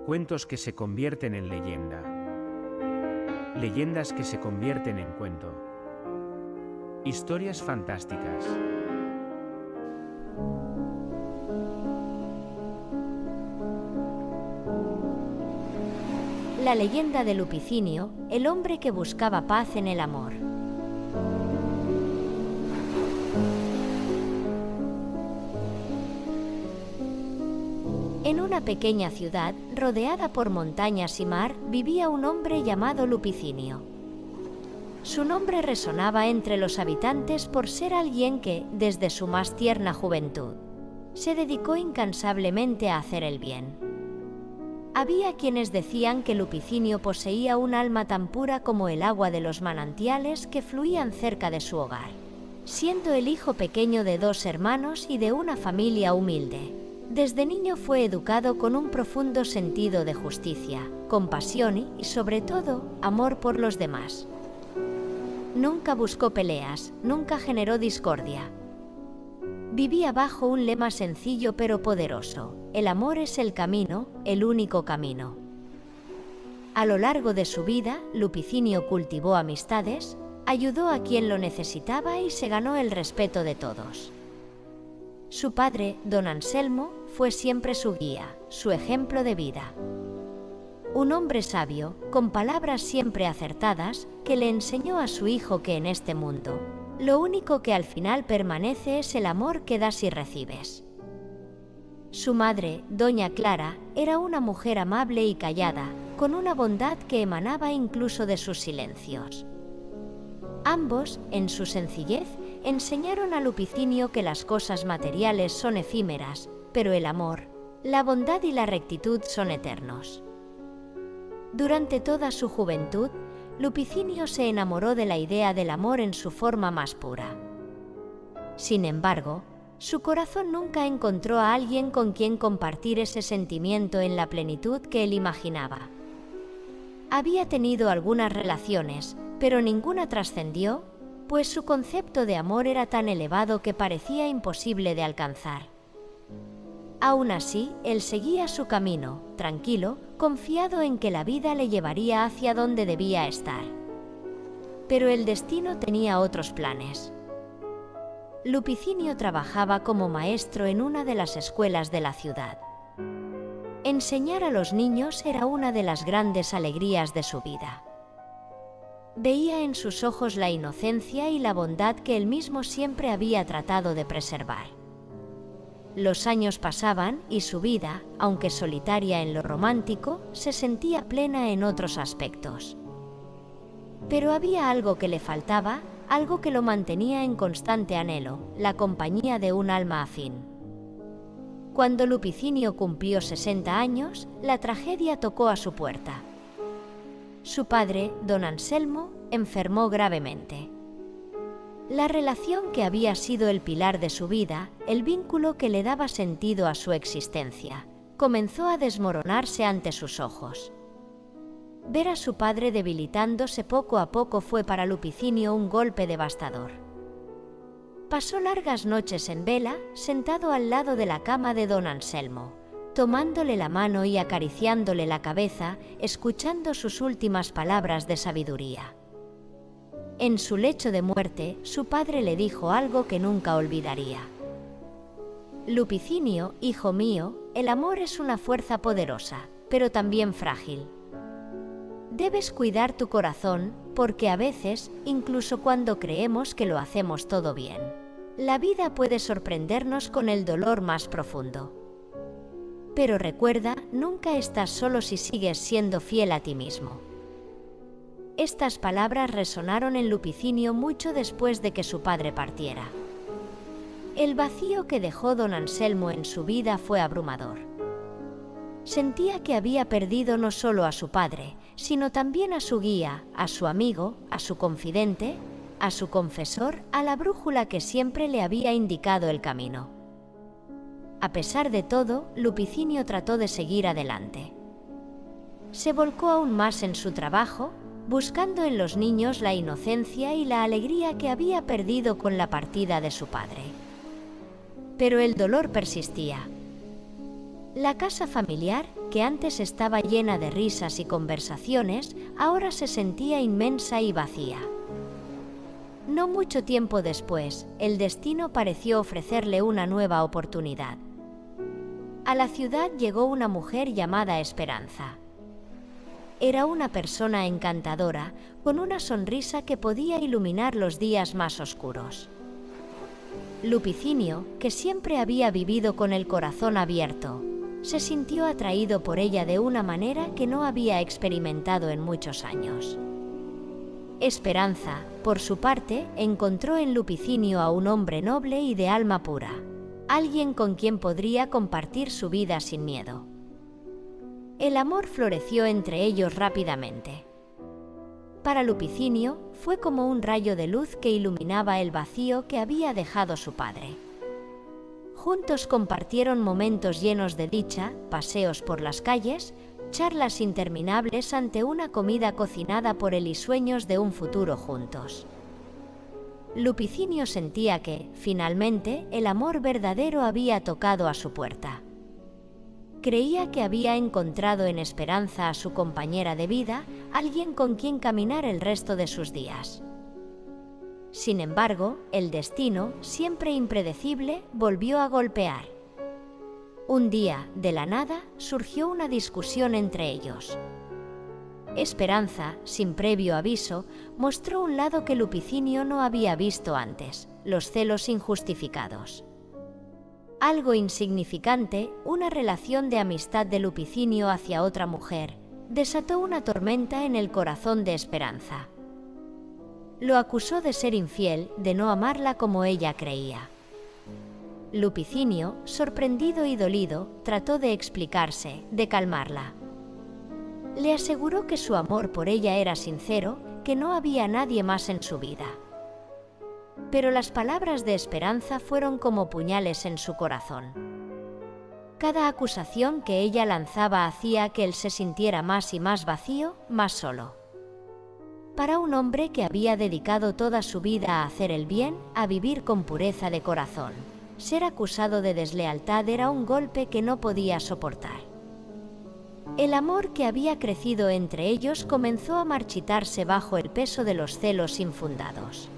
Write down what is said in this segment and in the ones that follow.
Cuentos que se convierten en leyenda. Leyendas que se convierten en cuento. Historias fantásticas. La leyenda de Lupicinio, el hombre que buscaba paz en el amor. En una pequeña ciudad, rodeada por montañas y mar, vivía un hombre llamado Lupicinio. Su nombre resonaba entre los habitantes por ser alguien que, desde su más tierna juventud, se dedicó incansablemente a hacer el bien. Había quienes decían que Lupicinio poseía un alma tan pura como el agua de los manantiales que fluían cerca de su hogar, siendo el hijo pequeño de 2 hermanos y de una familia humilde. Desde niño fue educado con un profundo sentido de justicia, compasión y, sobre todo, amor por los demás. Nunca buscó peleas, nunca generó discordia. Vivía bajo un lema sencillo pero poderoso: el amor es el camino, el único camino. A lo largo de su vida, Lupicinio cultivó amistades, ayudó a quien lo necesitaba y se ganó el respeto de todos. Su padre, don Anselmo, fue siempre su guía, su ejemplo de vida. Un hombre sabio, con palabras siempre acertadas, que le enseñó a su hijo que en este mundo, lo único que al final permanece es el amor que das y recibes. Su madre, doña Clara, era una mujer amable y callada, con una bondad que emanaba incluso de sus silencios. Ambos, en su sencillez, enseñaron a Lupicinio que las cosas materiales son efímeras, pero el amor, la bondad y la rectitud son eternos. Durante toda su juventud, Lupicinio se enamoró de la idea del amor en su forma más pura. Sin embargo, su corazón nunca encontró a alguien con quien compartir ese sentimiento en la plenitud que él imaginaba. Había tenido algunas relaciones, pero ninguna trascendió, pues su concepto de amor era tan elevado que parecía imposible de alcanzar. Aún así, él seguía su camino, tranquilo, confiado en que la vida le llevaría hacia donde debía estar. Pero el destino tenía otros planes. Lupicinio trabajaba como maestro en una de las escuelas de la ciudad. Enseñar a los niños era una de las grandes alegrías de su vida. Veía en sus ojos la inocencia y la bondad que él mismo siempre había tratado de preservar. Los años pasaban y su vida, aunque solitaria en lo romántico, se sentía plena en otros aspectos. Pero había algo que le faltaba, algo que lo mantenía en constante anhelo: la compañía de un alma afín. Cuando Lupicinio cumplió 60 años, la tragedia tocó a su puerta. Su padre, don Anselmo, enfermó gravemente. La relación que había sido el pilar de su vida, el vínculo que le daba sentido a su existencia, comenzó a desmoronarse ante sus ojos. Ver a su padre debilitándose poco a poco fue para Lupicinio un golpe devastador. Pasó largas noches en vela, sentado al lado de la cama de don Anselmo, tomándole la mano y acariciándole la cabeza, escuchando sus últimas palabras de sabiduría. En su lecho de muerte, su padre le dijo algo que nunca olvidaría: Lupicinio, hijo mío, el amor es una fuerza poderosa, pero también frágil. Debes cuidar tu corazón, porque a veces, incluso cuando creemos que lo hacemos todo bien, la vida puede sorprendernos con el dolor más profundo. Pero recuerda, nunca estás solo si sigues siendo fiel a ti mismo. Estas palabras resonaron en Lupicinio mucho después de que su padre partiera. El vacío que dejó don Anselmo en su vida fue abrumador. Sentía que había perdido no solo a su padre, sino también a su guía, a su amigo, a su confidente, a su confesor, a la brújula que siempre le había indicado el camino. A pesar de todo, Lupicinio trató de seguir adelante. Se volcó aún más en su trabajo, buscando en los niños la inocencia y la alegría que había perdido con la partida de su padre. Pero el dolor persistía. La casa familiar, que antes estaba llena de risas y conversaciones, ahora se sentía inmensa y vacía. No mucho tiempo después, el destino pareció ofrecerle una nueva oportunidad. A la ciudad llegó una mujer llamada Esperanza. Era una persona encantadora, con una sonrisa que podía iluminar los días más oscuros. Lupicinio, que siempre había vivido con el corazón abierto, se sintió atraído por ella de una manera que no había experimentado en muchos años. Esperanza, por su parte, encontró en Lupicinio a un hombre noble y de alma pura, alguien con quien podría compartir su vida sin miedo. El amor floreció entre ellos rápidamente. Para Lupicinio fue como un rayo de luz que iluminaba el vacío que había dejado su padre. Juntos compartieron momentos llenos de dicha, paseos por las calles, charlas interminables ante una comida cocinada por él y sueños de un futuro juntos. Lupicinio sentía que, finalmente, el amor verdadero había tocado a su puerta. Creía que había encontrado en Esperanza a su compañera de vida, alguien con quien caminar el resto de sus días. Sin embargo, el destino, siempre impredecible, volvió a golpear. Un día, de la nada, surgió una discusión entre ellos. Esperanza, sin previo aviso, mostró un lado que Lupicinio no había visto antes: los celos injustificados. Algo insignificante, una relación de amistad de Lupicinio hacia otra mujer, desató una tormenta en el corazón de Esperanza. Lo acusó de ser infiel, de no amarla como ella creía. Lupicinio, sorprendido y dolido, trató de explicarse, de calmarla. Le aseguró que su amor por ella era sincero, que no había nadie más en su vida. Pero las palabras de Esperanza fueron como puñales en su corazón. Cada acusación que ella lanzaba hacía que él se sintiera más y más vacío, más solo. Para un hombre que había dedicado toda su vida a hacer el bien, a vivir con pureza de corazón, ser acusado de deslealtad era un golpe que no podía soportar. El amor que había crecido entre ellos comenzó a marchitarse bajo el peso de los celos infundados.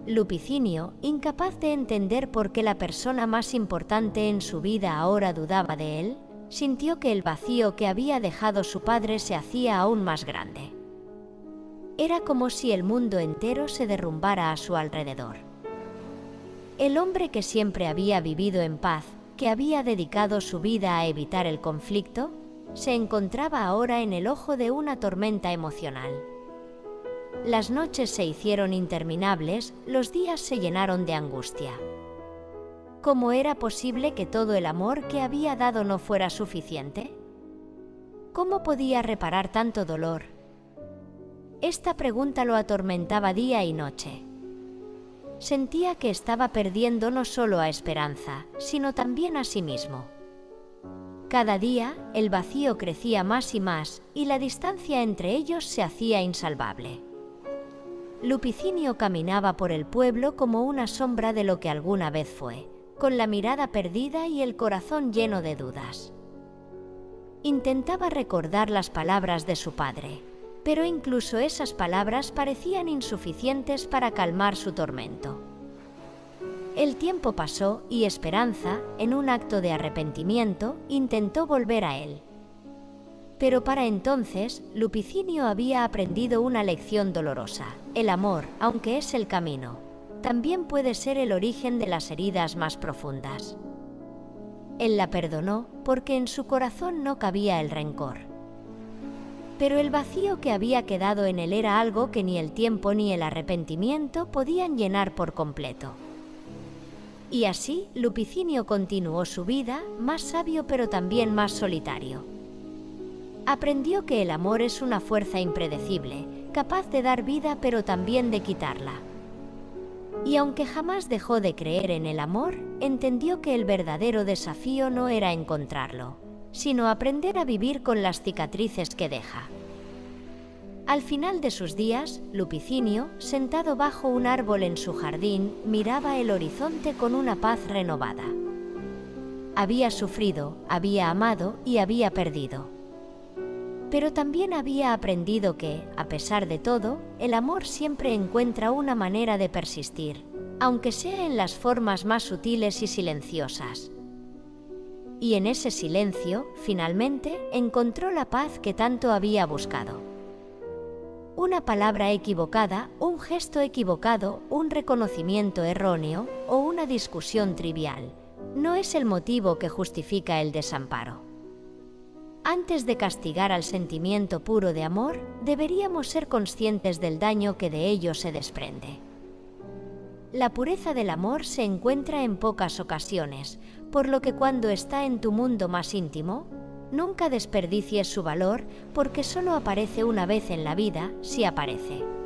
Lupicinio, incapaz de entender por qué la persona más importante en su vida ahora dudaba de él, sintió que el vacío que había dejado su padre se hacía aún más grande. Era como si el mundo entero se derrumbara a su alrededor. El hombre que siempre había vivido en paz, que había dedicado su vida a evitar el conflicto, se encontraba ahora en el ojo de una tormenta emocional. Las noches se hicieron interminables, los días se llenaron de angustia. ¿Cómo era posible que todo el amor que había dado no fuera suficiente? ¿Cómo podía reparar tanto dolor? Esta pregunta lo atormentaba día y noche. Sentía que estaba perdiendo no solo a Esperanza, sino también a sí mismo. Cada día, el vacío crecía más y más, y la distancia entre ellos se hacía insalvable. Lupicinio caminaba por el pueblo como una sombra de lo que alguna vez fue, con la mirada perdida y el corazón lleno de dudas. Intentaba recordar las palabras de su padre, pero incluso esas palabras parecían insuficientes para calmar su tormento. El tiempo pasó y Esperanza, en un acto de arrepentimiento, intentó volver a él. Pero para entonces, Lupicinio había aprendido una lección dolorosa. El amor, aunque es el camino, también puede ser el origen de las heridas más profundas. Él la perdonó porque en su corazón no cabía el rencor. Pero el vacío que había quedado en él era algo que ni el tiempo ni el arrepentimiento podían llenar por completo. Y así, Lupicinio continuó su vida, más sabio pero también más solitario. Aprendió que el amor es una fuerza impredecible, capaz de dar vida pero también de quitarla. Y aunque jamás dejó de creer en el amor, entendió que el verdadero desafío no era encontrarlo, sino aprender a vivir con las cicatrices que deja. Al final de sus días, Lupicinio, sentado bajo un árbol en su jardín, miraba el horizonte con una paz renovada. había sufrido, había amado y había perdido. Pero también había aprendido que, a pesar de todo, el amor siempre encuentra una manera de persistir, aunque sea en las formas más sutiles y silenciosas. Y en ese silencio, finalmente, encontró la paz que tanto había buscado. Una palabra equivocada, un gesto equivocado, un reconocimiento erróneo o una discusión trivial no es el motivo que justifica el desamparo. Antes de castigar al sentimiento puro de amor, deberíamos ser conscientes del daño que de ello se desprende. La pureza del amor se encuentra en pocas ocasiones, por lo que cuando está en tu mundo más íntimo, nunca desperdicies su valor porque solo aparece una vez en la vida si aparece.